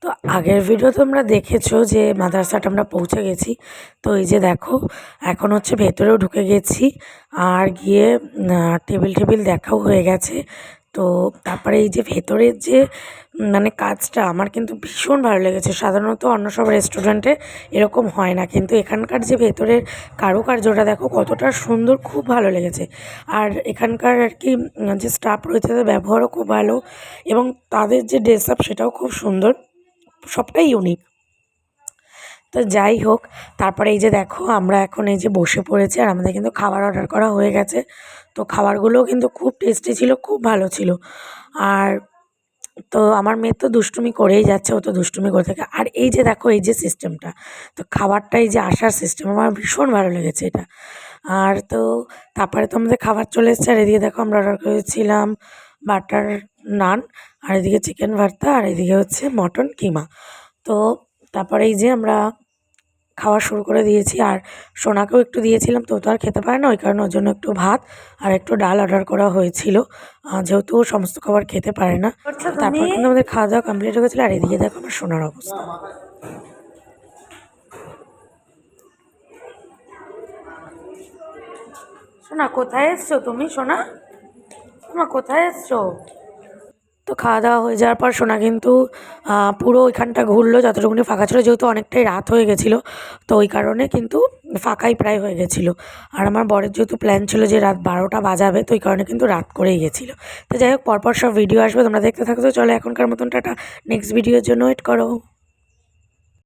তো আগের ভিডিও তোমরা দেখেছো যে মাদ্রাসাটা আমরা পৌঁছে গেছি। তো এই যে দেখো, এখন হচ্ছে ভেতরেও ঢুকে গেছি আর গিয়ে টেবিল দেখাও হয়ে গেছে। তো তারপরে এই যে ভেতরের যে মানে কাজটা আমার কিন্তু ভীষণ ভালো লেগেছে। সাধারণত অন্য সব রেস্টুরেন্টে এরকম হয় না, কিন্তু এখানকার যে ভেতরের কারুকার্যটা দেখো কতটা সুন্দর, খুব ভালো লেগেছে। আর এখানকার আর কি যে স্টাফ রয়েছে তাদের ব্যবহারও খুব ভালো, এবং তাদের যে ড্রেস আপ সেটাও খুব সুন্দর, সবটাই ইউনিক। তো যাই হোক, তারপরে এই যে দেখো আমরা এখন এই যে বসে পড়েছি আর আমাদের কিন্তু খাবার অর্ডার করা হয়ে গেছে। তো খাবারগুলোও কিন্তু খুব টেস্টি ছিল, খুব ভালো ছিল। আর তো আমার মেয়ে তো দুষ্টুমি করেই যাচ্ছে, ও তো দুষ্টুমি করে থাকে। আর এই যে দেখো এই যে সিস্টেমটা, তো খাবারটা এই যে আসার সিস্টেম আমার ভীষণ ভালো লেগেছে এটা। আর তো তারপরে তো আমাদের খাবার চলে এসেছে, আর এদিকে দেখো আমরা অর্ডার করেছিলাম বাটার নান, আর এদিকে চিকেন ভর্তা, আর এদিকে হচ্ছে মটন কিমা। তো তারপরে এই যে আমরা খাওয়া শুরু করে দিয়েছি, আর সোনাকেও একটু দিয়েছিলাম, তো ও তো আর খেতে পারে না, ওই কারণে ওর জন্য একটু ভাত আর একটু ডাল অর্ডার করা হয়েছিল, যেহেতু ও সমস্ত খাবার খেতে পারে না। তারপর কিন্তু আমাদের খাওয়া দাওয়া কমপ্লিট হয়ে গেছিলো। আর এদিকে দেখো আমার সোনার অবস্থা। সোনা কোথায় এসছো তুমি? সোনা, সোনা কোথায় এসছো? তো খাওয়া দাওয়া হয়ে যাওয়ার পর সোনা কিন্তু পুরো ওইখানটা ঘুরলো যতটুকুনি ফাঁকা ছিল, যেহেতু অনেকটাই রাত হয়ে গেছিলো, তো ওই কারণে কিন্তু ফাঁকাই প্রায় হয়ে গেছিলো। আর আমার বরের যেহেতু প্ল্যান ছিল যে রাত 12টা বাজাবে, তো ওই কারণে কিন্তু রাত করেই গেছিলো। তো যাই হোক, পরপর সব ভিডিও আসবে, তোমরা দেখতে থাকো। তো চলো এখনকার মতন টাটা, নেক্সট ভিডিওর জন্য ওয়েট করো।